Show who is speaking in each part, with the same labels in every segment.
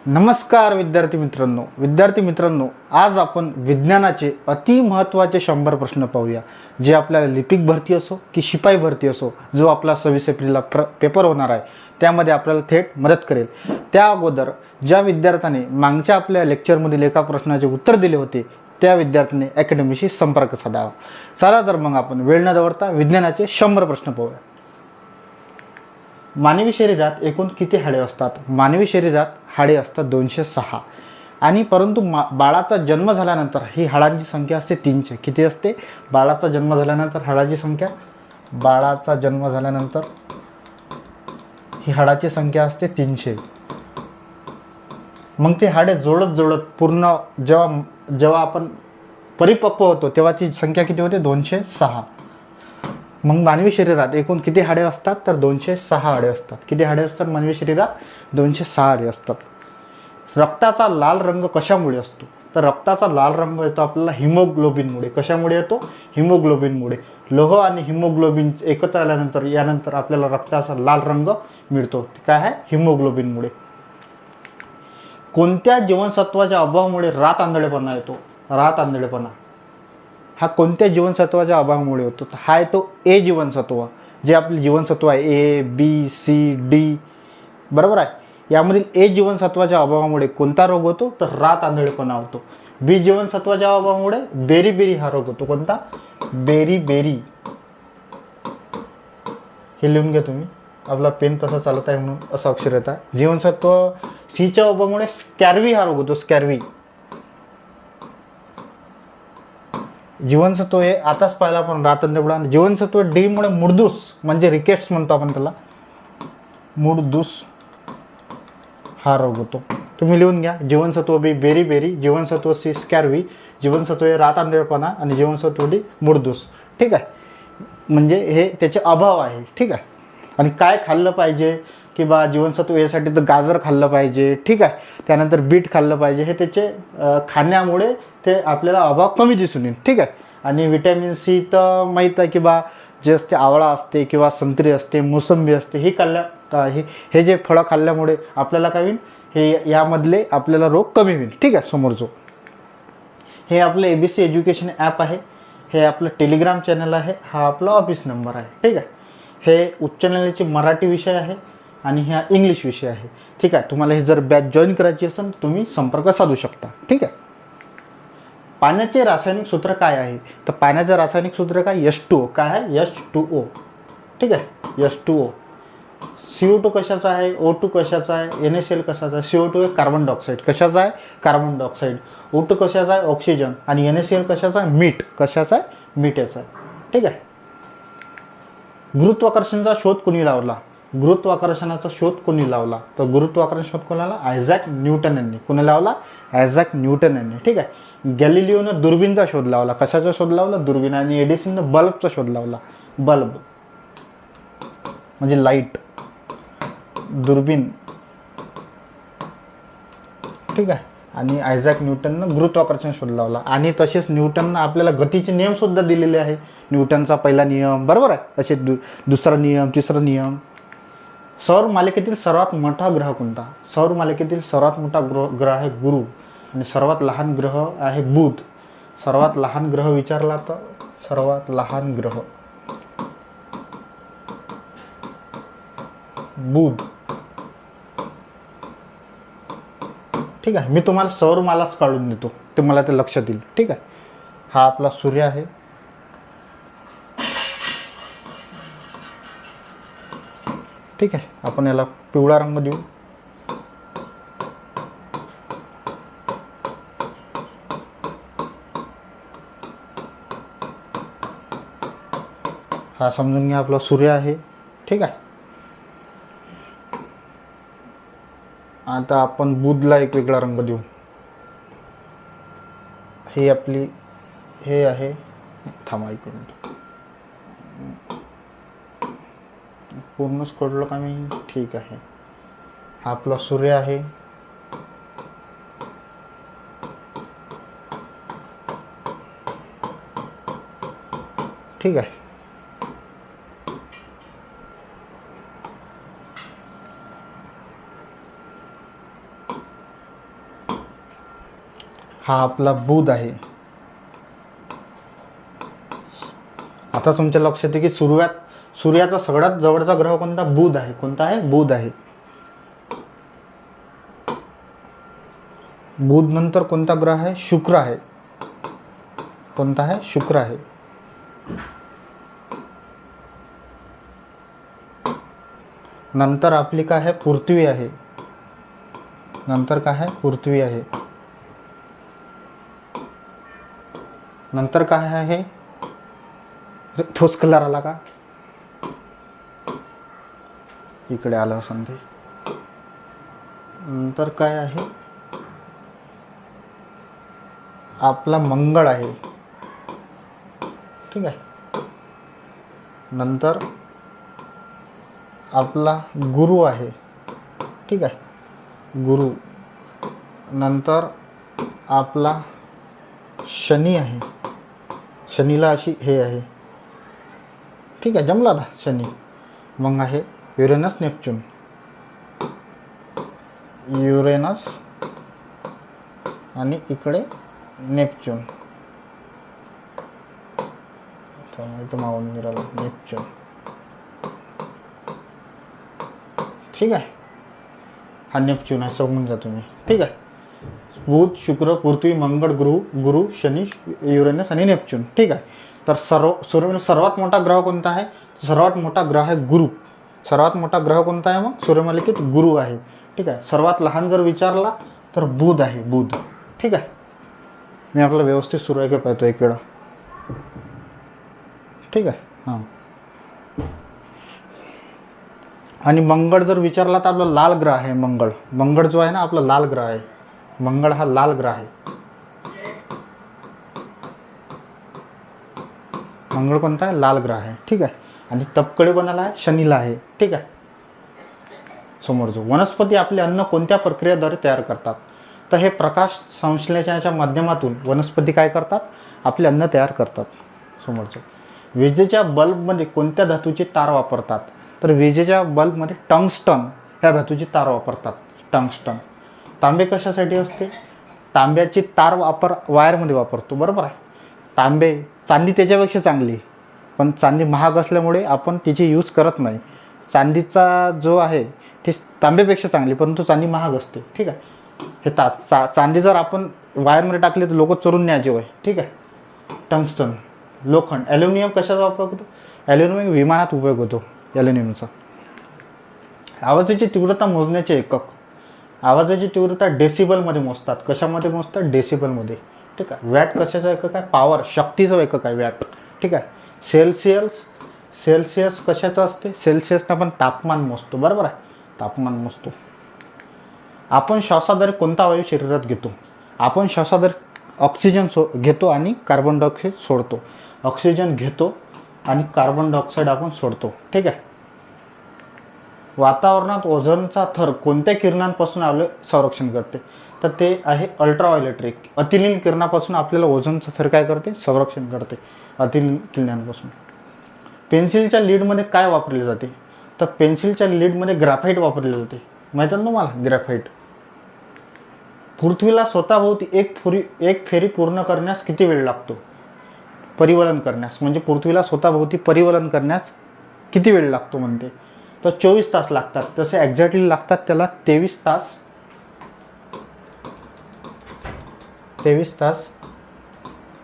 Speaker 1: नमस्कार विद्यार्थी मित्रांनो, आज आपण विज्ञानाचे अति महत्त्वाचे 100 प्रश्न पाहूया, जे आपल्याला लिपिक भरती असो की शिपाई भरती असो, जो आपला 26 एप्रिलला पेपर होणार आहे त्यामध्ये आपल्याला थेट मदत करेल। त्या अगोदर ज्या विद्यार्थ्याने मागच्या आपल्या लेक्चरमधील एका प्रश्नाचे उत्तर दिले होते त्या विद्यार्थ्याने अकॅडमीशी संपर्क साधावा। चला तर मग आपण वेळ न दवडता विज्ञानाचे 100 प्रश्न पाहूया। मानवी शरीरात एकूण किती हाडे असतात? मानवी शरीरात हाडे असतात 206 आणि परंतु बाळाचा जन्म झाल्यानंतर ही हाडांची संख्या असते 300। किती असते? बाळाचा जन्म झाल्यानंतर हाडाची संख्या, बाळाचा जन्म झाल्यानंतर ही हाडाची संख्या असते 300। मग ते हाडे जोडत पूर्ण जेव्हा आपण परिपक्व होतो तेव्हा ती संख्या किती होते? 206। मग मानवी शरीरात एकूण किती हाडे असतात? तर 206 हाडे असतात। किती हाडे असतात मानवी शरीरात? 206 हाडे असतात। रक्ताचा लाल रंग कशामुळे असतो? तर रक्ताचा लाल रंग येतो आपल्याला हिमोग्लोबिनमुळे। कशामुळे येतो? हिमोग्लोबिनमुळे। लोह आणि हिमोग्लोबिन एकत्र आल्यानंतर यानंतर आपल्याला रक्ताचा लाल रंग मिळतो। काय आहे? हिमोग्लोबिनमुळे। कोणत्या जीवनसत्वाच्या अभावामुळे रात आंधळेपणा येतो? रात आंधळेपणा हा कोणत्या जीवनसत्वाच्या अभावामुळे होतो? हा येतो ए जीवनसत्व, जे आपले जीवनसत्व आहे ए बी सी डी, बरोबर आहे। यामधील ए जीवनसत्वाच्या अभावामुळे कोणता रोग होतो? तर रात आंधळेपणा होतो। बी जीवनसत्वाच्या अभावामुळे बेरी हा रोग होतो। कोणता? बेरी। हे लिहून घ्या तुम्ही, आपला पेन तसा चालत आहे म्हणून असं अक्षर येत आहे। जीवनसत्व सीच्या अभावामुळे स्कॅर्वी हा रोग होतो। स्कॅर्वी जीवनसत्व हे आताच पाहिला आपण रात अंधेपणा। जीवनसत्व डी मुळे मुडदूस म्हणजे रिकेट्स म्हणतो आपण त्याला, मुडदूस हा रोग होतो। तुम्ही लिहून घ्या। जीवनसत्व बी बेरी, जीवनसत्व सी स्कॅर्वी, जीवनसत्व हे रात अंधेपणा आणि जीवनसत्व डी मुडदूस। ठीक आहे, म्हणजे हे त्याचे अभाव आहे। ठीक आहे, आणि काय खाल्लं पाहिजे की बा जीवनसत्व यासाठी तर गाजर खाल्लं पाहिजे। ठीक आहे, त्यानंतर बीट खाल्लं पाहिजे। हे त्याचे खाण्यामुळे ते आपल्याला अभाव कमी दिसून येईल। ठीक आहे, आणि विटॅमिन सी तर माहीत आहे की बा जे असते आवळा असते किंवा संत्री असते, मोसंबी असते, हे जे फळं खाल्ल्यामुळे आपल्याला काय होईल? हे यामधले आपल्याला रोग कमी होईल। ठीक आहे, समोरचो हे आपलं ABC एज्युकेशन ॲप आहे, हे आपलं टेलिग्राम चॅनल आहे, हा आपला ऑफिस नंबर आहे। ठीक आहे, हे उच्च न्यायालयाचे मराठी विषय आहे आणि हा इंग्लिश विषय आहे। ठीक आहे, तुम्हाला हे जर बॅच जॉईन करायची असेल तुम्ही संपर्क साधू शकता। ठीक आहे, पाण्याचे रासायनिक सूत्र काय आहे? तर पाण्याचं रासायनिक सूत्र काय? H2O। काय आहे? H2O। ठीक आहे, H2O। CO2 कशाचा आहे? O2 कशाचा आहे? NaCl कशाचा आहे? CO2 आहे कार्बन डायऑक्साईड। कशाचा आहे? Carbon dioxide. O2 कशाचा आहे? ऑक्सिजन। आणि NaCl कशाचा आहे? मीठ। कशाचा आहे? मीठ याचा आहे। ठीक आहे, गुरुत्वाकर्षणाचा शोध कोणी लावला? गुरुत्वाकर्षणाचा शोध कोणी लावला? तर गुरुत्वाकर्षण शोध कोणाला? आयझॅक न्यूटन यांनी। कोणी लावला? आयझॅक न्यूटन यांनी। ठीक आहे, गॅलिलिओनं दुर्बीनचा शोध लावला। कशाचा शोध लावला? दुर्बीन। आणि एडिसननं बल्बचा शोध लावला। बल्ब म्हणजे लाईट, दुर्बीन। ठीक आहे, आणि आयझॅक न्यूटननं गुरुत्वाकर्षण शोध लावला। आणि तसेच न्यूटननं आपल्याला गतीचे नियम सुद्धा दिलेले आहे। न्यूटनचा पहिला नियम, बरोबर आहे, असे दुसरा नियम, तिसरा नियम। सौर मालिकेतील सर्वात मोठा ग्रह कोणता? सौर मालिकेतील सर्वात मोठा ग्रह आहे गुरु, आणि सर्वात लहान ग्रह आहे बुध। सर्वात लहान ग्रह विचारला तर सर्वात लहान ग्रह बुध। ठीक आहे, मी तुम्हाला सौरमालाच काढून देतो, ते मला ते लक्षात येईल। ठीक आहे, हा आपला सूर्य आहे। ठीक आहे, आपण याला पिवळा रंग देऊ। हा समजून घ्या आपला सूर्य आहे। ठीक आहे, आता आपण बुधला एक वेगळा रंग देऊ। हे आपली हे आहे, थांबा एक मिनिट, पूर्णच खोडलं का मी? ठीक आहे, हा आपला सूर्य आहे। ठीक आहे, हा आपला बुध आहे. आता तुमच्या लक्षात येते की सूर्याचा सगळ्यात जवळचा ग्रह कोणता? बुध आहे. कोणता आहे? बुध आहे. बुध नंतर कोणता ग्रह आहे? शुक्र आहे. कोणता आहे? शुक्र आहे. नंतर आपली काय आहे? पृथ्वी आहे. नंतर काय आहे? पृथ्वी आहे. नंतर काय आहे? ठोस कलर आला का? इकडे आला संधी. नंतर काय आहे? आपला मंगळ आहे. ठीक आहे. नंतर आपला गुरु आहे. ठीक आहे. गुरु. नंतर आपला शनी आहे. शनीला अशी हे आहे. ठीक आहे, जमला ना शनी. मग आहे युरेनस नेपच्यून. युरेनस आणि इकडे नेपच्यून. इथं मावून निघाला नेपच्यून. ठीक आहे, हा नेपच्यून आहे, समजून जा तुम्ही. ठीक आहे. बुध, शुक्र, पृथ्वी, मंगळ, गुरु, शनी, युरेनस आणि नेपच्यून. ठीक आहे. तर सर्वात मोठा ग्रह कोणता आहे? सर्वात मोठा ग्रह आहे गुरु. सर्वात मोठा ग्रह कोणता आहे? मग सूर्यमालिकेत गुरु आहे. ठीक आहे. सर्वात लहान जर विचारला तर बुध आहे. बुध. ठीक आहे. मी आपलं व्यवस्थित सुरू आहे का पाहतो एक वेळा. ठीक आहे. हां. आणि मंगळ जर विचारला तर आपला लाल ग्रह आहे. मंगळ जो आहे ना आपला लाल ग्रह आहे. मंगळ हा लाल ग्रह आहे. मंगळ कोणता आहे? लाल ग्रह आहे. ठीक आहे. आणि तपकडे कोणाला आहे? शनीला आहे. ठीक आहे. समोरचं वनस्पती आपले अन्न कोणत्या प्रक्रियेद्वारे तयार करतात? तर हे प्रकाश संश्लेषणाच्या माध्यमातून वनस्पती काय करतात? आपले अन्न तयार करतात. समोरचं विजेच्या बल्बमध्ये कोणत्या धातूची तार वापरतात? तर विजेच्या बल्बमध्ये टंगस्टन ह्या धातूची तार वापरतात. टंगस्टन. तांबे कशासाठी असते? तांब्याची तार वायरमध्ये वापरतो. बरोबर आहे. चांदी त्याच्यापेक्षा चांगली, पण चांदी महाग असल्यामुळे आपण तिची यूज करत नाही. चांदीचा जो आहे ती तांब्यापेक्षा चांगली, परंतु चांदी महाग असते. ठीक आहे. हे चांदी जर आपण वायरमध्ये टाकली तर लोक चोरून न्यायचे वय. ठीक आहे. टंगस्टन. लोखंड. ॲल्युमिनियम कशाचा उपयोग होतो? ॲल्युमिनियम विमानात उपयोग होतो ॲल्युमिनियमचा. आवाजाची तीव्रता मोजण्याचे एकक. आवाजाची तीव्रता डेसिबलमध्ये मोजतात. कशामध्ये मोजतात? डेसिबलमध्ये. ठीक आहे. वॅट कशाचा एकक आहे? पॉवर, शक्तीचा एकक आहे वॅट. ठीक आहे. सेल्सिअस कशाचं असते? सेल्सिअसनं आपण तापमान मोजतो. बरोबर आहे. तापमान मोजतो. आपण श्वासाद्वारे कोणता वायू शरीरात घेतो? आपण श्वासाद्वारे ऑक्सिजन घेतो आणि कार्बन डायऑक्साईड सोडतो. ऑक्सिजन घेतो आणि कार्बन डायऑक्साईड आपण सोडतो. ठीक आहे. वातावरणात ओझोनचा थर कोणत्या किरणांपासून आपले संरक्षण करते? तर ते आहे अल्ट्राव्हायोलेट रे. अतिनील किरणापासून आपल्याला ओझोनचा थर काय करते? संरक्षण करते. अतिनील किरणांपासून. पेन्सिलच्या लीडमध्ये काय वापरले जाते? तर पेन्सिलच्या लीडमध्ये ग्राफाईट वापरले जाते. माहिती आहे ना तुम्हाला? ग्राफाईट. पृथ्वीला स्वतःभोवती एक फेरी पूर्ण करण्यास किती वेळ लागतो? परिवलन करण्यास, म्हणजे पृथ्वीला स्वतःभोवती परिवलन करण्यास किती वेळ लागतो म्हणते? तर 24 तास लागतात. तसे एक्झॅक्टली लागतात त्याला 23 तास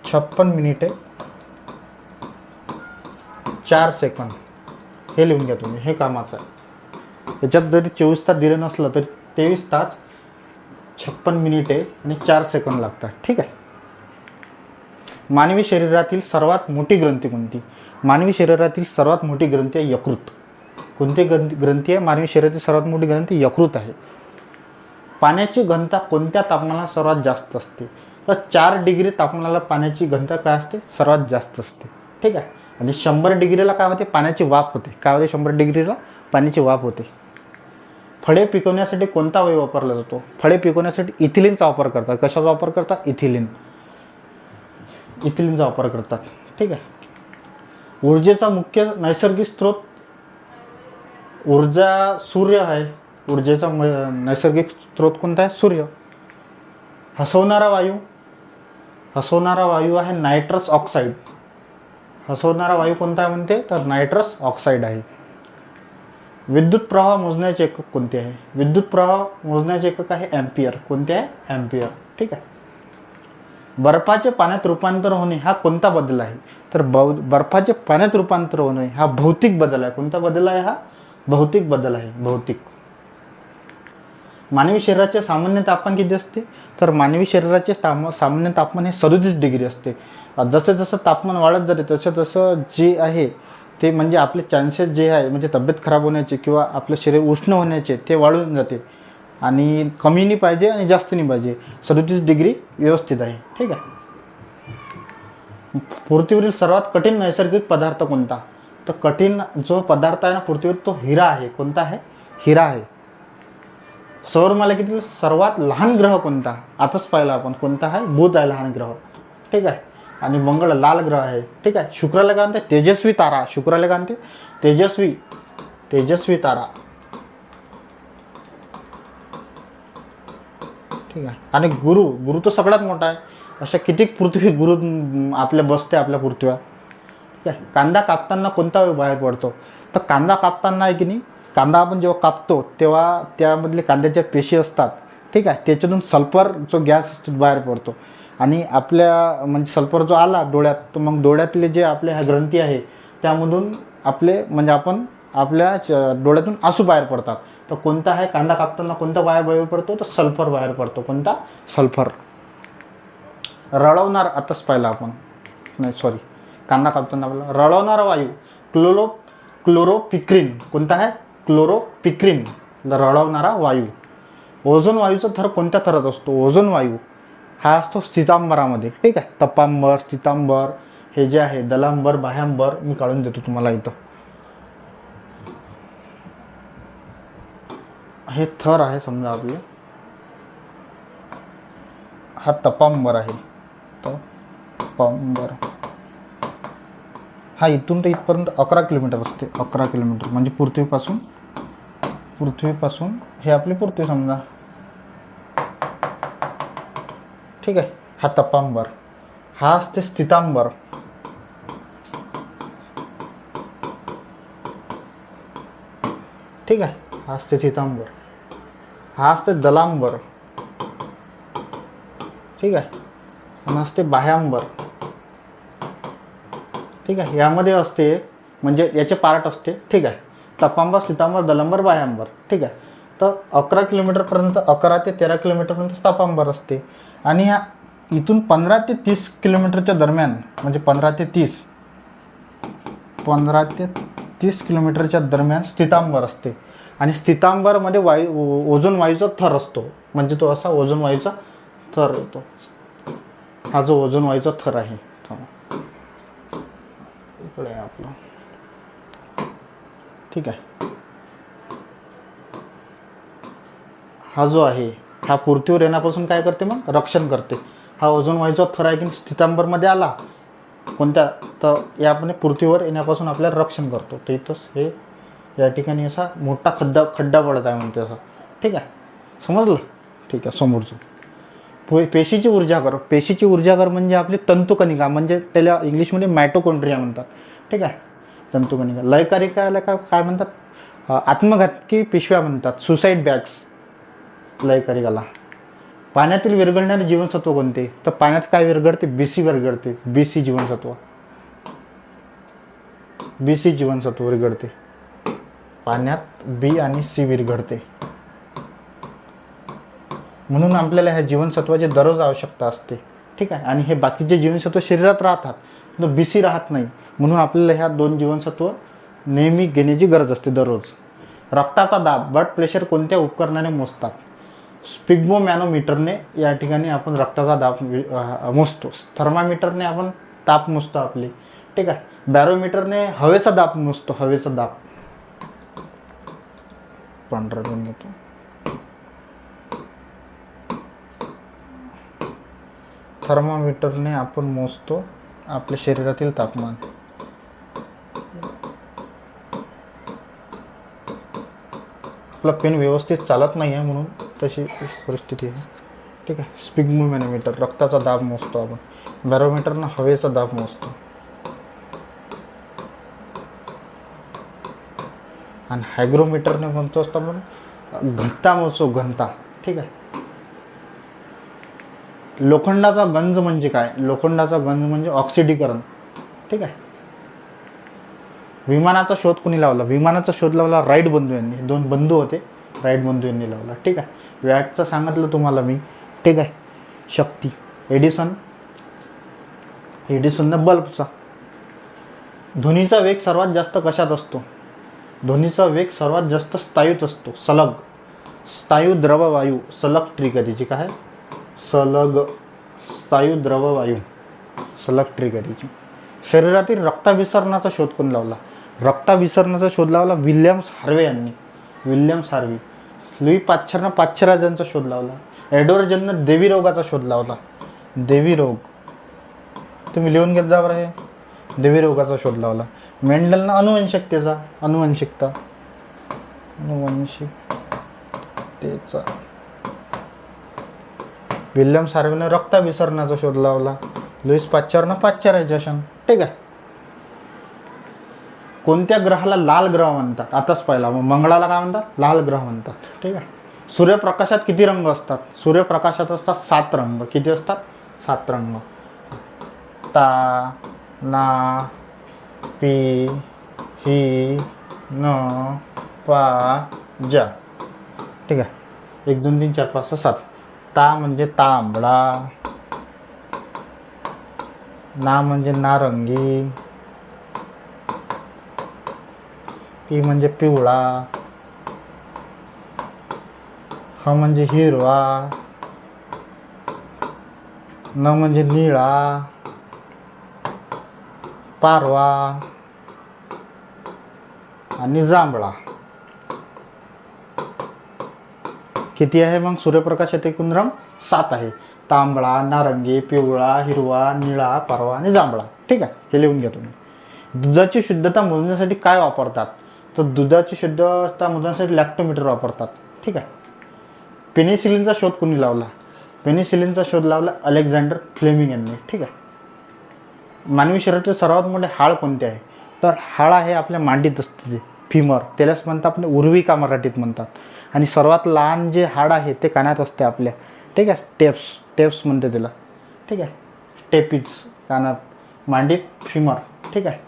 Speaker 1: 56 मिनिटे 4 सेकंद. हे लिहून घ्या तुम्ही, हे कामाचं आहे. याच्यात जरी 24 तास दिलं नसलं तरी 23 तास 56 मिनिटे आणि 4 सेकंद लागतात. ठीक आहे. मानवी शरीरातील सर्वात मोठी ग्रंथी कोणती? मानवी शरीरातील सर्वात मोठी ग्रंथी आहे यकृत. कोणती ग्रंथी आहे? मानवी शरीरातील सर्वात मोठी ग्रंथी यकृत आहे. पाण्याची घनता कोणत्या तापमानाला सर्वात जास्त असते? तर 4 डिग्री तापमानाला पाण्याची घनता काय असते? सर्वात जास्त असते. ठीक आहे. आणि 100 डिग्रीला काय होते? पाण्याची वाफ होते. काय होते? 100 डिग्रीला पाण्याची वाफ होते. फळे पिकवण्यासाठी कोणता वायू वापरला जातो? फळे पिकवण्यासाठी इथिलीनचा वापर करतात. कशाचा वापर करतात? इथिलीनचा वापर करतात. ठीक आहे. ऊर्जेचा मुख्य नैसर्गिक स्रोत ऊर्जा सूर्य आहे. ऊर्जेचा नैसर्गिक स्रोत कोणता आहे? सूर्य. हसवणारा वायू हसवणारा वायू आहे नायट्रस ऑक्साईड. हसवणारा वायू कोणता आहे म्हणते, तर नायट्रस ऑक्साईड आहे. विद्युत प्रवाह मोजण्याचे एकक कोणते आहे? विद्युत प्रवाह मोजण्याचे एकक आहे ॲम्पियर. कोणते आहे? ॲम्पियर. ठीक आहे. बर्फाचे पाण्यात रूपांतर होणे हा कोणता बदल आहे? तर बर्फाचे पाण्यात रूपांतर होणे हा भौतिक बदल आहे. कोणता बदल आहे? हा भौतिक बदल आहे. भौतिक. मानवी शरीराचे सामान्य तापमान किती असते? तर मानवी शरीराचे सामान्य तापमान हे 37 डिग्री असते. जसं जसं तापमान वाढत जाते तसं तसं जे आहे ते म्हणजे आपले चान्सेस जे आहे म्हणजे तब्येत खराब होण्याचे किंवा आपलं शरीर उष्ण होण्याचे ते वाढून जाते. आणि कमी नाही पाहिजे आणि जास्त नाही पाहिजे. 37 डिग्री व्यवस्थित आहे. ठीक आहे. पृथ्वीवरील सर्वात कठीण नैसर्गिक पदार्थ कोणता? तर कठीण जो पदार्थ आहे ना पृथ्वीवर तो हिरा आहे. कोणता आहे? हिरा आहे. सौरमालिकेतील सर्वात लहान ग्रह कोणता? आताच पाहिला आपण. कोणता आहे? बुध आहे लहान ग्रह. ठीक आहे. आणि मंगळ लाल ग्रह आहे. ठीक आहे. शुक्राला काय म्हणते? तेजस्वी तारा. शुक्राला काय म्हणते? तेजस्वी तारा. ठीक आहे. आणि गुरु तर सगळ्यात मोठा आहे. अशा किती पृथ्वी गुरु आपल्या बसते आपल्या पृथ्वीवर. ठीक आहे. कांदा कापताना कोणता वायू बाहेर पडतो? तर कांदा कापताना आहे की नाही, कांदा आपण जेव्हा कापतो तेव्हा त्यामधले कांद्याच्या पेशी असतात. ठीक आहे. त्याच्यातून सल्फर जो गॅस बाहेर पडतो. आणि आपल्या म्हणजे सल्फर जो आला डोळ्यात तर मग डोळ्यातले जे आपले ह्या ग्रंथी आहे त्यामधून आपले म्हणजे आपण आपल्या डोळ्यातून आसू बाहेर पडतात. तर कोणता आहे? कांदा कापताना कोणता बाहेर पडतो? तर सल्फर बाहेर पडतो. कोणता? सल्फर. रळवणार आताच पाहिला आपण. नाही सॉरी, कांदा कापताना आपला रळवणारा वायू क्लोरोपिक्रिन. कोणता आहे? क्लोरोपिक्रिन. रळवणारा वायू. ओझोन वायूचा थर कोणत्या थरात असतो? ओझोन वायू हा असतो स्थितांबरामध्ये. ठीक आहे. तपांबर, स्थितांबर हे जे आहे दलांबर, बाह्यांबर मी काढून देतो तुम्हाला इथं. हे थर आहे समजा आपले. हा तपांबर आहे. तपांबर हा इथून तर इथपर्यंत 11 किलोमीटर असते. 11 किलोमीटर म्हणजे पृथ्वीपासून हे आपली पृथ्वी समजा. ठीक आहे. हा तपांबर. हा असते स्थितांबर. ठीक आहे. हा असते स्थितांबर. हा असते दलांबर. ठीक आहे. आणि असते बाह्यांबर. ठीक आहे. यामध्ये असते म्हणजे याचे पार्ट असते. ठीक आहे. तपांबर, स्थितांबर, दलांबर, बाह्यांबर. ठीक आहे. तर 11 किलोमीटरपर्यंत 11 ते 13 किलोमीटरपर्यंत तपांबर असते. आणि ह्या इथून 15 ते 30 किलोमीटरच्या दरम्यान म्हणजे 15 ते 30 किलोमीटरच्या दरम्यान स्थितांबर असते. आणि स्थितांबरमध्ये ओझोन वायूचा थर असतो. म्हणजे तो असा ओझोन वायूचा थर येतो. हा जो ओझोन वायूचा थर आहे इकडे आपला. ठीक आहे. हा जो आहे हा पृथ्वीवर येण्यापासून काय करते? मग रक्षण करते. हा ओझोन वायूचा थर आहे की स्थितांबरमध्ये आला कोणत्या तर यापणे पृथ्वीवर येण्यापासून आपल्याला रक्षण करतो. तर इथंच हे या ठिकाणी असा मोठा खड्डा पडत आहे म्हणते असा. ठीक आहे. समजलं? ठीक आहे. समोरचं पेशीची ऊर्जागर म्हणजे आपली तंतुकणिका म्हणजे त्याला इंग्लिशमध्ये मायटोकॉन्ड्रिया म्हणतात. ठीक आहे. तंतुकणिका. लयकारिकाला काय म्हणतात? आत्मघातकी पिशव्या म्हणतात. सुसाईड बॅग्स लयकारिकाला. पाण्यातील विरघळणारे जीवनसत्व कोणते? तर पाण्यात काय विरघळते? BC विरघळते. BC जीवनसत्व विरघळते पाण्यात. B आणि C विरघळते. म्हणून आपल्याला ह्या जीवनसत्वाची दररोज आवश्यकता असते. ठीक आहे. आणि हे बाकीचे जीवनसत्व शरीरात राहतात पण BC राहत नाही. म्हणून आपल्याला ह्या 2 जीवनसत्व नेहमी घेण्याची गरज असते दररोज. रक्ताचा दाब ब्लड प्रेशर कोणत्या उपकरणाने मोजतात? स्पिग्मोमॅनोमीटरने या ठिकाणी आपण रक्ताचा दाब मोजतो. थर्मामीटरने आपण ताप मोजतो आपली. ठीक आहे. बॅरोमीटरने हवेचा दाब मोजतो. हवेचा दाब. पांढरा घेऊन घेतो. थर्मामीटरने आपण मोजतो आपल्या शरीरातील तापमान. आपला पेन व्यवस्थित चालत नाही आहे म्हणून तशी परिस्थिती आहे. ठीक आहे. स्पिग्मोमॅनोमीटर रक्ताचा दाब मोजतो आपण. बॅरोमीटरनं हवेचा दाब मोजतो. आणि हायग्रोमीटरने म्हणतो असतो आपण घनता मोजतो, घनता. ठीक आहे. लोखंडाचा गंज म्हणजे काय? लोखंडाचा गंज म्हणजे ऑक्सिडीकरण. ठीक आहे. विमानाचा शोध कोणी लावला? विमानाचा शोध लावला राईट बंधू यांनी. 2 बंधू होते, राईट बंधू यांनी लावला. ठीक आहे. व्याजचं सांगितलं तुम्हाला मी. ठीक आहे. शक्ती एडिसननं बल्बचा. ध्वनीचा वेग सर्वात जास्त कशात असतो? ध्वनीचा वेग सर्वात जास्त स्थायूत असतो. सलग स्थायू द्रववायू. सलग ट्रिक आहे तिची. काय? सलग स्थायू द्रववायू. सलग ट्रिक आहे तिची. शरीरातील रक्ताभिसरणाचा शोध कोण लावला? रक्ताभिसरणाचा शोध लावला विल्यम्स हार्वे यांनी. Williams Harvey. लुई पाश्चरनं पाश्चरायझरचा शोध लावला. एडवर्ड जननं देवी रोगाचा शोध लावला. देवी रोग तुम्ही लिहून घेत जा बरं. हे देवी रोगाचा शोध लावला. मेंडलनं अनुवंशिकता. विल्यम्स हार्वेनं रक्ताभिसरणाचा शोध लावला. लुईस पाश्चरनं पाश्चरायझेशन. ठीक आहे. कोणत्या ग्रहाला लाल ग्रह म्हणतात? आताच पाहिला. मग मंगळाला काय म्हणतात? लाल ग्रह म्हणतात. ठीक आहे. सूर्यप्रकाशात किती रंग असतात? सूर्यप्रकाशात असतात 7 रंग. किती असतात? 7 रंग. ता, ना, पी, ही, न, पा, जा. ठीक आहे. 1 2 3 4 5 6 7. ता म्हणजे तांबडा. ना म्हणजे नारंगी. पी म्हणजे पिवळा. ह म्हणजे हिरवा. न म्हणजे निळा. पारवा आणि जांभळा. किती आहे मग सूर्यप्रकाशात एकूण रंग? 7 आहे. तांबळा, नारंगी, पिवळा, हिरवा, निळा, पारवा आणि जांभळा. ठीक आहे. हे लिहून घ्या तुम्ही. दुधाची शुद्धता मोजण्यासाठी काय वापरतात? तर दुधाची शुद्धता मोजण्यासाठी लॅक्टोमीटर वापरतात. ठीक आहे. पेनिसिलिनचा शोध कोणी लावला? पेनिसिलिनचा शोध लावला अलेक्झांडर फ्लेमिंग यांनी. ठीक आहे. मानवी शरीरातील सर्वात मोठे हाड कोणते आहे? तर हाड आहे आपल्या मांडीत असते ते फिमर. त्यालाच म्हणतात आपण उर्विका मराठीत म्हणतात. आणि सर्वात लहान जे हाड आहे ते कानात असते आपल्या. ठीक आहे. टेप्स म्हणते त्याला. ठीक आहे. टेपिज कानात, मांडीत फिमर. ठीक आहे.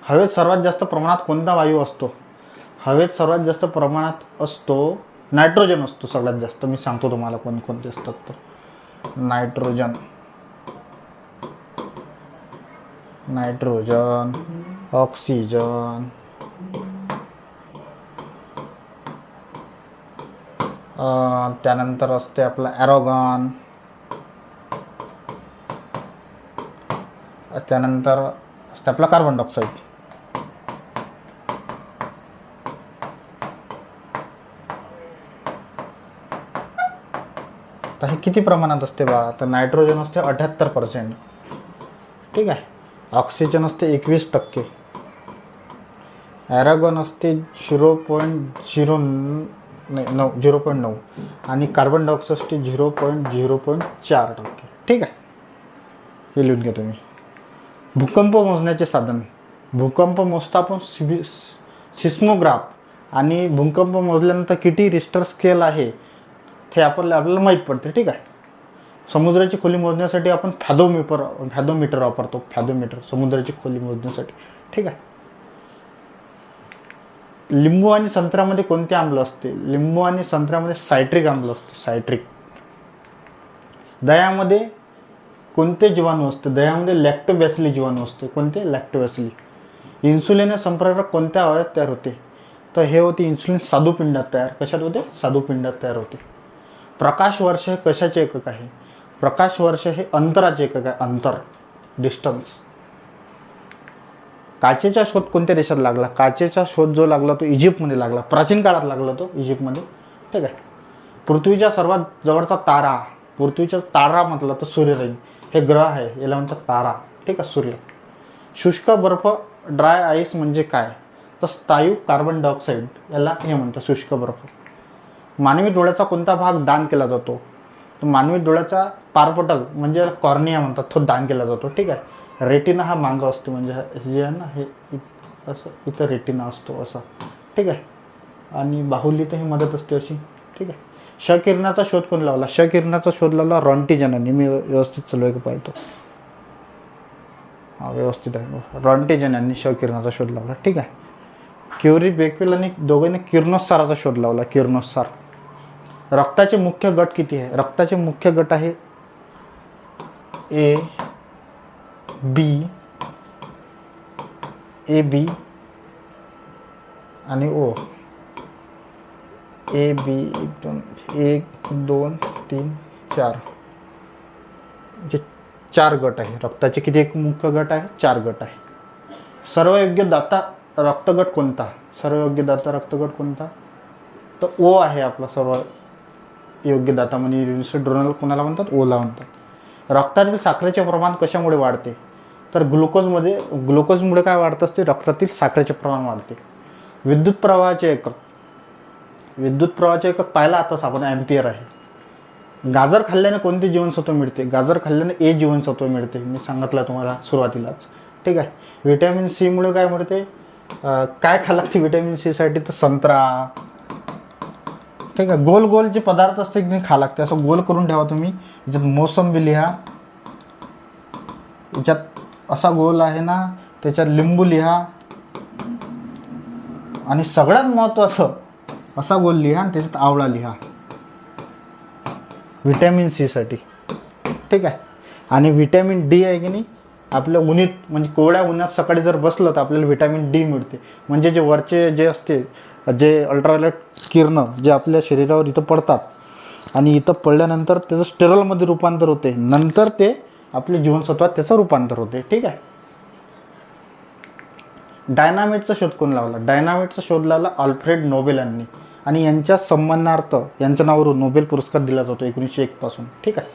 Speaker 1: हवेत सर्वात जास्त प्रमाणात कोणता वायू असतो? हवेत सर्वात जास्त प्रमाणात असतो नायट्रोजन असतो सगळ्यात जास्त. मी सांगतो तुम्हाला कोणकोणते असतात. तर नायट्रोजन, ऑक्सिजन, त्यानंतर असते आपला ॲरोगॉन, त्यानंतर असते आपला कार्बन डायऑक्साईड. तर हे किती प्रमाणात असते बा? तर नायट्रोजन असते 78%. ठीक आहे. ऑक्सिजन असते 21%. ॲरोगॉन असते 0.9 आणि कार्बन डायऑक्साईड असते 0.4%. ठीक आहे. हे लिहून घ्या तुम्ही. भूकंप मोजण्याचे साधन. भूकंप मोजता आपण सिस्मोग्राफ. आणि भूकंप मोजल्यानंतर किती रिश्टर स्केल आहे ते आपल्याला माहीत पडते. ठीक आहे. समुद्राची खोली मोजण्यासाठी आपण फॅथोमीटर वापरतो. फॅथोमीटर समुद्राची खोली मोजण्यासाठी. ठीक आहे. लिंबू आणि संत्र्यामध्ये कोणते आम्ल असते? लिंबू आणि संत्र्यामध्ये सायट्रिक आम्ल असते. सायट्रिक. दह्यामध्ये कोणते जीवाणू असते? दह्यामध्ये लॅक्टोबॅसिली जीवाणू असते. कोणते? लॅक्टोबॅसिली. इन्सुलिन संप्रेरक कोणत्या अवयवात तयार होते? तर हे होते इन्सुलिन स्वादुपिंडात तयार. कशात होते? स्वादुपिंडात तयार होते. प्रकाश वर्ष हे कशाचे एकक आहे? प्रकाश वर्ष हे अंतराचे एकक आहे. अंतर, डिस्टन्स. काचेचा शोध कोणत्या देशात लागला? काचेचा शोध जो लागला तो इजिप्तमध्ये लागला. प्राचीन काळात लागला तो इजिप्तमध्ये. ठीक आहे. पृथ्वीच्या सर्वात जवळचा तारा. पृथ्वीचा तारा म्हटलं तर सूर्यरई. हे ग्रह आहे, याला म्हणतात तारा. ठीक आहे. सूर्य. शुष्क बर्फ ड्राय आईस म्हणजे काय? तर स्थायू कार्बन डायऑक्साईड याला हे म्हणतात शुष्क बर्फ. मानवी डोळ्याचा कोणता भाग दान केला जातो? तर मानवी डोळ्याचा पारपटल म्हणजे कॉर्निया म्हणतात, तो दान केला जातो. ठीक आहे. रेटिना हा मागं असतो, म्हणजे जे आहे ना हे असं इथं रेटिना असतो असा. ठीक आहे. आणि बाहुलीतही मदत असते अशी. ठीक आहे. क्ष किरणाचा शोध कोण लावला? क्ष किरणाचा शोध लावला रॉन्टिजननी. मी व्यवस्थित चालू आहे का पाहतो. हा व्यवस्थित आहे. रॉन्टिजन यांनी क्ष किरणाचा शोध लावला. ठीक आहे. क्युरी, बेकवेल आणि दोघांनी किरणोत्साराचा शोध लावला. किरणोत्सार. रक्ताचे मुख्य गट किती आहे? रक्ताचे मुख्य गट आहे ए बी आणि ओ. ए बी 1 2 3 4 जे 4 गट आहे. रक्ताचे किती एक मुख्य गट आहे? 4 गट आहे. सर्वयोग्य दाता रक्तगट कोणता? सर्वयोग्य दाता रक्तगट कोणता? तर ओ आहे आपला सर्व योग्य दाता. म्हणजे युनिसेड्रोनल कोणाला म्हणतात? ओला म्हणतात. रक्तातील साखरेचे प्रमाण कशामुळे वाढते? तर ग्लुकोजमुळे काय वाढत असते? रक्तातील साखरेचे प्रमाण वाढते. विद्युत प्रवाहाचे एकक पाहिला आताच आपण, ॲम्पियर आहे. गाजर खाल्ल्याने कोणते जीवनसत्व मिळते? गाजर खाल्ल्याने ए जीवनसत्व मिळते. मी सांगितलं तुम्हाला सुरुवातीलाच. ठीक आहे. व्हिटॅमिन सी मुळे काय मिळते? काय खायला लागते व्हिटॅमिन सी साठी? तर संत्रा. ठीक आहे. गोल गोल जे पदार्थ असते ते खा लागते. असं गोल करून ठेवा तुम्ही. याच्यात मोसंबी लिहा, याच्यात असा गोल आहे ना, त्याच्यात लिंबू लिहा, आणि सगळ्यात महत्त्वाचं असा गोल लिहा आणि त्याच्यात आवळा लिहा व्हिटॅमिन सी साठी. ठीक आहे. आणि व्हिटॅमिन डी आहे की नाही, आपल्या उन्हीत म्हणजे कोवळ्या उन्हात सकाळी जर बसलं तर आपल्याला व्हिटॅमिन डी मिळते. म्हणजे जे वरचे जे असते, जे अल्ट्राव्हायोलेट किरणं जे आपल्या शरीरावर इथं पडतात आणि इथं पडल्यानंतर त्याचं स्टेरॉलमध्ये रूपांतर होते, नंतर ते आपल्या जीवनसत्वात त्याचं रूपांतर होते. ठीक आहे. डायनामाइटचा शोध कोण लावला? डायनामाइटचा शोध लावला अल्फ्रेड नोबेल यांनी. आणि यांच्या सन्मानार्थ यांच्या नावावरून नोबेल पुरस्कार दिला जातो 1901 पासून. ठीक आहे.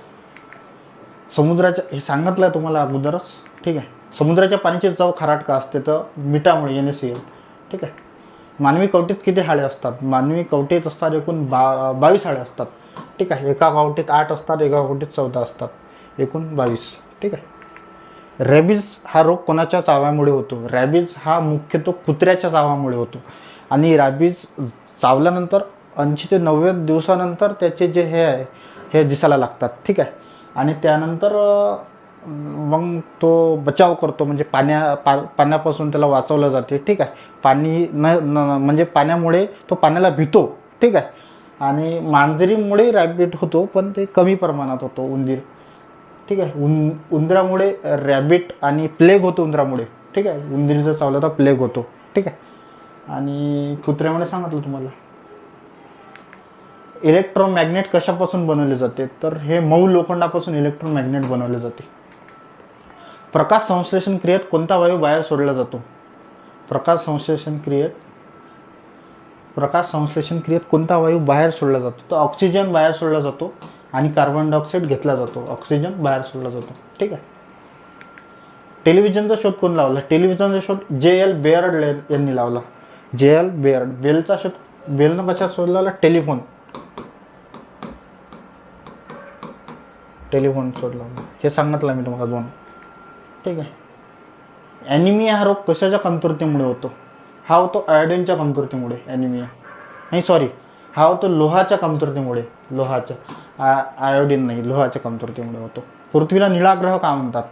Speaker 1: समुद्राच्या, हे सांगितलं आहे तुम्हाला अगोदरच. ठीक आहे. समुद्राच्या पाण्याची चव खाराट का असते? तर मिठामुळे, NaCl. ठीक आहे. मानवी कवटीत किती हाडे असतात? मानवी कवटीत असतात एकूण 22 हाडे असतात. ठीक आहे. एका कवटीत 8 असतात, एका कवटीत 14 असतात, एकूण 22. ठीक आहे. रॅबीज हा रोग कोणाच्या चाव्यामुळे होतो? रॅबीज हा मुख्यतः कुत्र्याच्या चावामुळे होतो. आणि रॅबीज चावल्यानंतर 80 ते 90 दिवसानंतर त्याचे जे हे आहे हे दिसायला लागतात. ठीक आहे. आणि त्यानंतर मग तो बचाव करतो, म्हणजे पाण्यापासून त्याला वाचवलं जाते. ठीक आहे. पाणी म्हणजे पाण्यामुळे तो पाण्याला भितो. ठीक आहे. आणि मांजरीमुळे रॅबिट होतो, पण ते कमी प्रमाणात होतो. उंदीर. ठीक आहे. उंदरामुळे रॅबिट आणि प्लेग होतो उंदरामुळे. ठीक आहे. उंदीर जर चावला तर प्लेग होतो. ठीक आहे. आणि कुत्र्यामुळे सांगितलं तुम्हाला. इलेक्ट्रोमॅग्नेट कशापासून बनवले जाते? तर हे मऊ लोखंडापासून इलेक्ट्रोमॅग्नेट बनवले जाते. प्रकाश संश्लेषण क्रियेत कोणता वायू बाहेर सोडला जातो? प्रकाश संश्लेषण क्रियेत कोणता वायू बाहेर सोडला जातो? तर ऑक्सिजन बाहेर सोडला जातो आणि कार्बन डायऑक्साईड घेतला जातो. ऑक्सिजन बाहेर सोडला जातो. ठीक आहे. टेलिव्हिजनचा शोध कोण लावला? टेलिव्हिजनचा शोध J.L. बेअर्ड यांनी लावला. J.L. बेअर्ड. बेलचा शोध बेलनं कशा शोध लावला? टेलिफोन शोध लावला. हे सांगितलं मी तुम्हाला 2. ठीक आहे. ॲनिमिया हा रोग कशाच्या कमतरतेमुळे होतो? हा होतो आयोडीनच्या कमतरतेमुळे. ॲनिमिया नाही, सॉरी, हा होतो लोहाच्या कमतरतेमुळे. आयोडीन नाही, लोहाच्या कमतरतेमुळे होतो. पृथ्वीला निळा ग्रह का म्हणतात?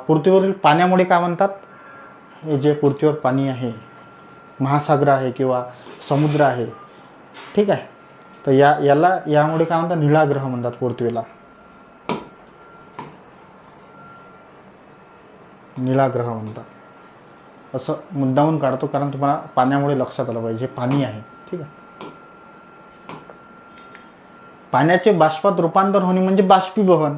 Speaker 1: पृथ्वीवरील पाण्यामुळे काय म्हणतात? हे जे पृथ्वीवर पाणी आहे, महासागर आहे किंवा समुद्र आहे. ठीक आहे. तर यामुळे काय म्हणतात? निळा ग्रह म्हणतात पृथ्वीला. निळा ग्रह म्हणतात. असं मुद्दामून काढतो कारण तुम्हाला पाण्यामुळे लक्षात आलं पाहिजे. पाणी आहे. ठीक आहे. पाण्याचे बाष्पात रूपांतर होणे म्हणजे बाष्पीभवन.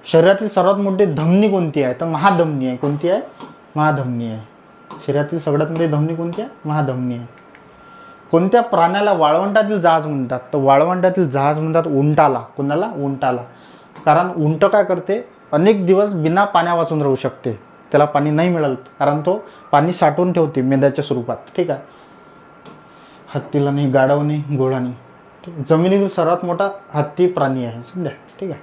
Speaker 1: शरीरातील सर्वात मोठी धमनी कोणती आहे? तर महाधमनी आहे. कोणती आहे? महाधमनी आहे. शरीरातील सगळ्यात मोठी धमनी कोणती आहे? महाधमनी आहे. कोणत्या प्राण्याला वाळवंटातील जहाज म्हणतात? तर वाळवंटातील जहाज म्हणतात उंटाला. कोणाला? उंटाला. कारण उंट काय करते? अनेक दिवस बिना पाण्या वाचून राहू शकते. त्याला पाणी नाही मिळालं कारण तो पाणी साठवून ठेवते मेंढ्याच्या स्वरूपात. ठीक आहे. हत्तीला नाही, गाढव नाही, घोडा नाही. ठीक आहे. जमिनीतील सर्वात मोठा हत्ती प्राणी आहे सध्या. ठीक आहे.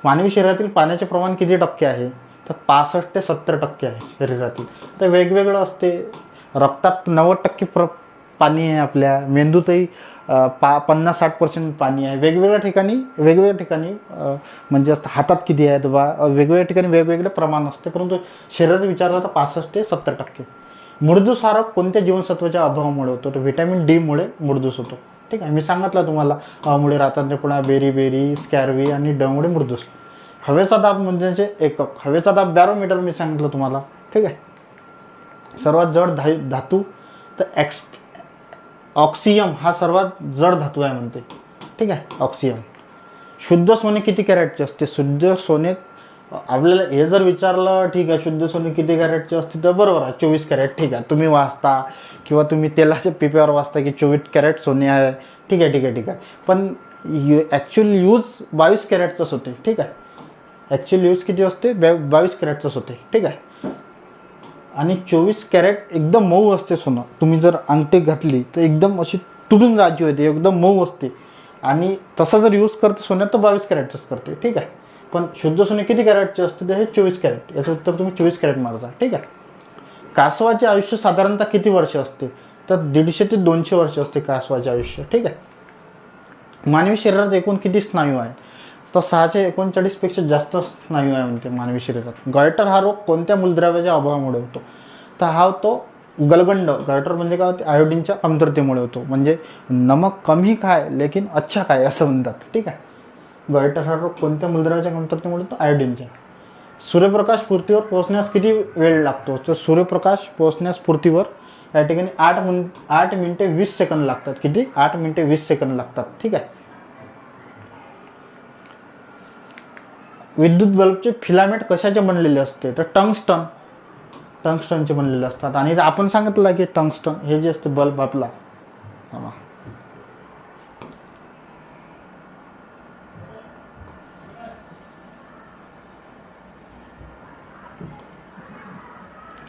Speaker 1: मानवी शरीरातील पाण्याचे प्रमाण किती टक्के आहे? तर 65 ते 70% आहे शरीरातील. तर वेगवेगळं असते. रक्तात 90% पाणी आहे, आपल्या मेंदूतही 50-60% पाणी आहे. वेगवेगळ्या ठिकाणी म्हणजे असतं हातात किती आहे बा, वेगवेगळ्या ठिकाणी वेगवेगळे प्रमाण असते, परंतु शरीरात विचारलं तर 65 ते 70%. मुळदूस हा रोग कोणत्या जीवनसत्वाच्या अभावामुळे होतो? तर व्हिटॅमिन डी मुळे मुळदूस होतो. ठीक आहे. मी सांगितलं तुम्हाला, मुळे रातंधळेपणा, बेरी, स्कॅर्वी आणि ड मुळे मुळदूस. हवेचा दाब म्हणजे एकक, हवेचा दाब बॅरोमीटर मी सांगितलं तुम्हाला. ठीक आहे. सर्वात जड धातू तर ऑक्सियम हा सर्वात जड धातू आहे म्हणते. ठीक आहे. ऑक्सियम. शुद्ध सोने किती कॅरेटचे असते? शुद्ध सोने आपल्याला हे जर विचारलं, ठीक आहे, शुद्ध सोने किती कॅरेटचे असते, तर बरोबर आहे 24 कॅरेट. ठीक आहे. तुम्ही वाचता किंवा तुम्ही तेलाच्या पिप्यावर वाचता की 24 कॅरेट सोने आहे. ठीक आहे. पण ॲक्च्युअल यूज 22 कॅरेटचंच होते. ठीक आहे. ॲक्च्युअल यूज किती असते? 22 कॅरेटचंच होते. ठीक आहे. आणि 24 कॅरेट एकदम मऊ असते सोनं. तुम्ही जर अंगठी घातली तर एकदम अशी तुटून जायची होती, एकदम मऊ असते. आणि तसा जर यूज करते सोन्यात तर 22 कॅरेटचंच करते. ठीक आहे. पण शुद्ध सोने किती कॅरेटचे असते? तर हे 24 कॅरेट. याचं उत्तर तुम्ही 24 कॅरेट मारजा. ठीक आहे. कासवाचे आयुष्य साधारणतः किती वर्ष असते? तर 150 ते 200 वर्ष असते कासवाचे आयुष्य. ठीक आहे. मानवी शरीरात एकूण किती स्नायू आहे? तर 639 पेक्षा जास्त स्नायू आहे म्हणते मानवी शरीरात. गॉयटर हा रोग कोणत्या मूलद्रव्याच्या अभावामुळे होतो? तर हा होतो गलगंड. गॉयटर म्हणजे काय होते? आयोडीनच्या कमतरतेमुळे होतो. म्हणजे नमक कमी खाय लेकिन अच्छा खाय असं म्हणतात. ठीक आहे. गॉयटर हा रोग कोणत्या मूलद्रव्याच्या कमतरतेमुळे होतो? आयोडीनच्या. सूर्यप्रकाश पृथ्वीवर पोहोचण्यास किती वेळ लागतो? तर सूर्यप्रकाश पोहोचण्यास पृथ्वीवर या ठिकाणी 8 मिनिटे 20 सेकंद लागतात. किती? 8 मिनिटे 20 सेकंद लागतात. ठीक आहे. विद्युत बल्बचे फिलामेंट कशाचे बनलेले असते? तर टंगस्टनचे बनलेले असतात. आणि आपण सांगितलं की टंगस्टन हे जे असते बल्ब आपला,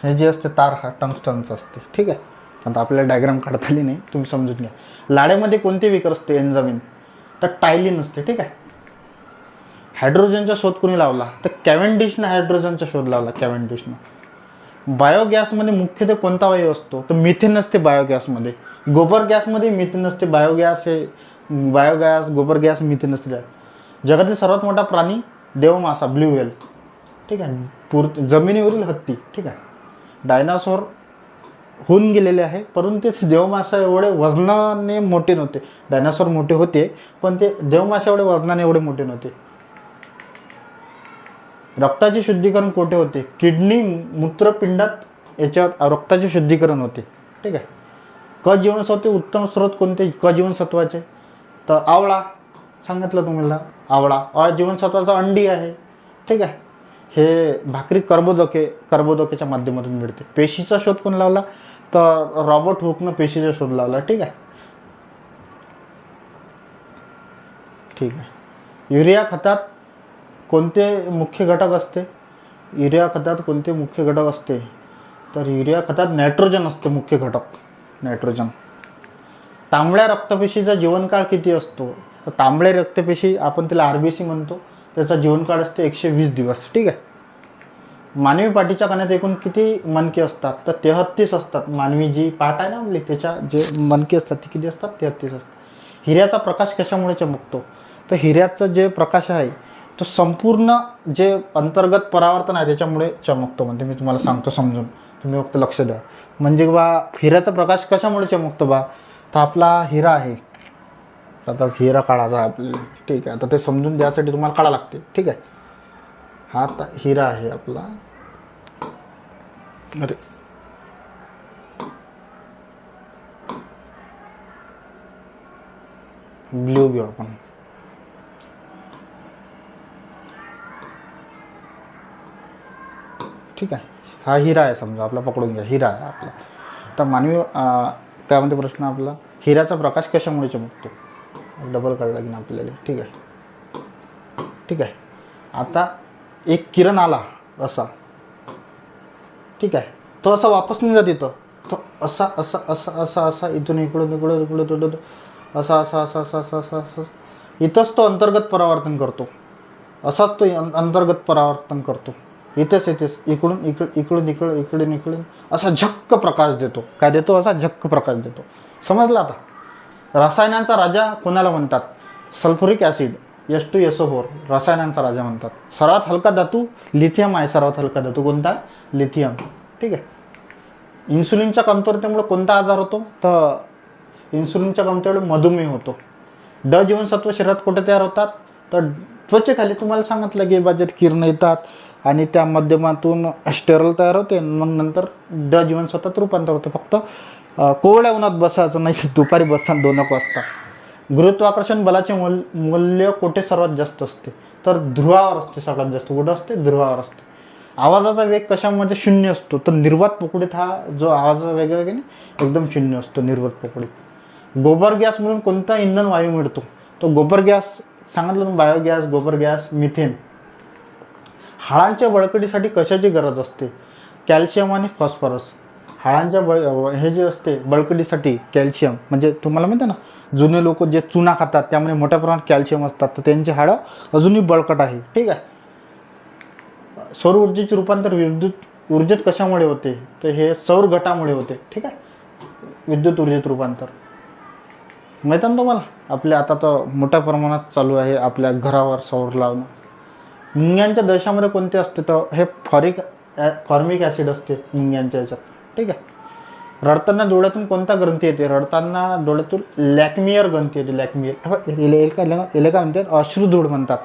Speaker 1: हे जे असते तार हा टंगस्टनचं असते. ठीक आहे. आता आपल्याला डायग्राम काढता आली नाही, तुम्ही समजून घ्या. लाड्यामध्ये कोणते विकर असते? एन्झामिन. तर टायलिन असते. ठीक आहे. हायड्रोजनचा शोध कोणी लावला? तर कॅव्हेंडिशनं हायड्रोजनचा शोध लावला. कॅव्हेंडिशनं. बायोगॅसमध्ये मुख्यत्वे कोणता वायू असतो? तर मिथेन असते बायोगॅसमध्ये. गोबर गॅसमध्ये मिथेन असते. बायोगॅस गोबर गॅस मिथेन असते. जगातील सर्वात मोठा प्राणी देवमासा, ब्ल्यू व्हेल. ठीक आहे. जमिनीवरील हत्ती. ठीक आहे. डायनासोर होऊन गेलेले आहे, परंतु ते देवमासा एवढे वजनाने मोठे नव्हते. डायनासोर मोठे होते पण ते देवमासा एवढे वजनाने एवढे मोठे नव्हते. रक्ताचे शुद्धीकरण कोठे होते? किडनी मूत्रपिंडात याच्यात रक्ताचे शुद्धीकरण होते. ठीक आहे. क जीवनसत्व उत्तम स्रोत कोणते क जीवनसत्वाचे? तर आवळा सांगितलं तुम्हाला, आवळा. अ जीवनसत्वाचा अंडी आहे. ठीक आहे. हे भाकरी कर्बोदकेच्या माध्यमातून मिळते. पेशीचा शोध कोण लावला? तर रॉबर्ट हुकनं पेशीचा शोध लावला. ठीक आहे. ठीक आहे. युरिया खतात कोणते मुख्य घटक असते? युरिया खतात कोणते मुख्य घटक असते? तर युरिया खतात नायट्रोजन असते मुख्य घटक, नायट्रोजन. तांबड्या रक्तपेशीचा जीवनकाळ किती असतो? तर तांबड्या रक्तपेशी आपण तिला RBC म्हणतो. त्याचा जीवनकाळ असते 120 दिवस. ठीक आहे. मानवी पाठीच्या कण्यात एकूण किती मणके असतात? तर 33 असतात. मानवी जी पाठ आहे ना आपली, त्याच्या जे मणके असतात ते किती असतात? 33 असतात. हिऱ्याचा प्रकाश कशामुळे चमकतो? तर हिऱ्याचा जे प्रकाश आहे तो संपूर्ण जे अंतर्गत परावर्तन आहे त्याच्यामुळे चमकतो म्हणते. मी तुम्हाला सांगतो समजून, तुम्ही फक्त लक्ष द्या. म्हणजे बा हिऱ्याचा प्रकाश कशामुळे चमकतो बा? तर आपला हिरा आहे, आता हिरा काढायचा आहे आपल्याला. ठीक आहे. आता ते समजून द्यासाठी तुम्हाला काढा लागते. ठीक आहे. हा आता हिरा आहे आपला. अरे ब्ल्यू घेऊ आपण. ठीक आहे. हा हिरा आहे समजा आपला, पकडून घ्या हिरा आहे आपला. तर मानवी काय म्हणते प्रश्न आपला? हिऱ्याचा प्रकाश कशामुळे चमकतो? डबल काढला की ना आपल्याला. ठीक आहे. ठीक आहे. आता एक किरण आला असा. ठीक आहे. तो असा वापस नाही जात येतो, तो असा असा असा असा असा इथून इकडून इकडून इकडून इकडून असा असा असा असा असा असा असा इथंच तो अंतर्गत परावर्तन करतो. असाच तो अंतर्गत परावर्तन करतो. इथेच इकडून इकडून इकडून असा झक्क प्रकाश देतो. काय देतो? असा झक्क प्रकाश देतो. समजलं आता? रसायनांचा राजा कोणाला म्हणतात? सल्फ्युरिक ॲसिड H2SO4 रसायनांचा राजा म्हणतात. सर्वात हलका धातू लिथियम आहे. सर्वात हलका धातू कोणता? लिथियम. ठीक आहे. इन्सुलिनच्या कमतरतेमुळे कोणता आजार होतो? तर इन्सुलिनच्या कमतरतेमुळे मधुमेह होतो. ड जीवनसत्व शरीरात कुठे तयार होतात? तर त्वचेखाली. तुम्हाला सांगितलं की बाजेत किरण येतात आणि त्या माध्यमातून स्टेरल तयार होते. मग नंतर ड जीवनसत्वात रूपांतर होते. फक्त कोवळ्या उन्हात बसायचं नाही, दुपारी बसा 2 वाजता. गुरुत्वाकर्षण बलाचे मूल्य कुठे सर्वात जास्त असते? तर ध्रुवावर असते. सगळ्यात जास्त कुठं असते? ध्रुवावर असते. आवाजाचा वेग कशामध्ये 0 असतो? तर निर्वात पोकळीत हा जो आवाजाचा वेग आहे की नाही एकदम 0 असतो निर्वात पोकळीत. गोबर गॅस म्हणून कोणता इंधन वायू मिळतो? तो गोबर गॅस सांगितलं ना, बायोगॅस, गोबर गॅस, मिथेन. हाडांच्या बळकटीसाठी कशाची गरज असते? कॅल्शियम आणि फॉस्फरस. हाडांच्या हे जे असते बळकटीसाठी कॅल्शियम, म्हणजे तुम्हाला माहिती आहे ना जुने लोक जे चुना खातात त्यामुळे मोठ्या प्रमाणात कॅल्शियम असतात, तर त्यांची हाडं अजूनही बळकट आहे. ठीक आहे. सौर ऊर्जेचे रूपांतर विद्युत ऊर्जेत कशामुळे होते? तर हे सौर घटामुळे होते. ठीक आहे. विद्युत ऊर्जेत रूपांतर माहिती ना तुम्हाला? आपल्या आता तर मोठ्या प्रमाणात चालू आहे आपल्या घरावर सौर लावणं. मुंग्यांच्या दशामध्ये कोणते असते? तर हे फॉर्मिक ॲसिड असते मुंग्यांच्या याच्यात. ठीक आहे. रडताना डोळ्यातून कोणता ग्रंथी येते? रडताना डोळ्यातून लॅक्मियर ग्रंथी येते. लॅक्मियर याला काय म्हणतात? अश्रुधूळ म्हणतात.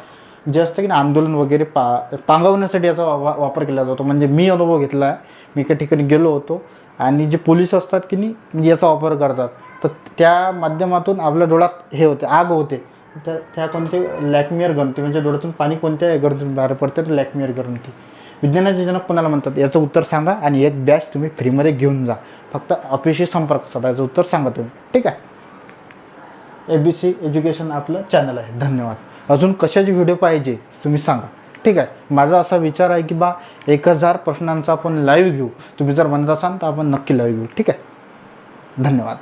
Speaker 1: जे असतं की ना आंदोलन वगैरे पांगवण्यासाठी याचा वापर केला जातो. म्हणजे मी अनुभव घेतला आहे. मी एका ठिकाणी गेलो होतो आणि जे पोलीस असतात की नाही म्हणजे याचा वापर करतात, तर त्या माध्यमातून आपल्या डोळ्यात हे होते, आग होते. त्या कोणते? लॅक्मियर ग्रंथी. म्हणजे डोळ्यातून पाणी कोणत्या ग्रंथीतून बाहेर पडते? तर लॅक्मियर ग्रंथी. विज्ञानाचे जनक कोणाला म्हणतात? याचं उत्तर सांगा आणि एक बॅच तुम्ही फ्रीमध्ये घेऊन जा. फक्त ऑफिसशी संपर्क साधा. याचं उत्तर सांगा तुम्ही. ठीक आहे. ABC एज्युकेशन आपलं चॅनल आहे. धन्यवाद. अजून कशाची व्हिडिओ पाहिजे तुम्ही सांगा. ठीक आहे. माझा असा विचार आहे की 1000 प्रश्नांचा आपण लाईव्ह घेऊ. तुम्ही जर म्हणत असाल तर आपण नक्की लाईव्ह घेऊ. ठीक आहे. धन्यवाद.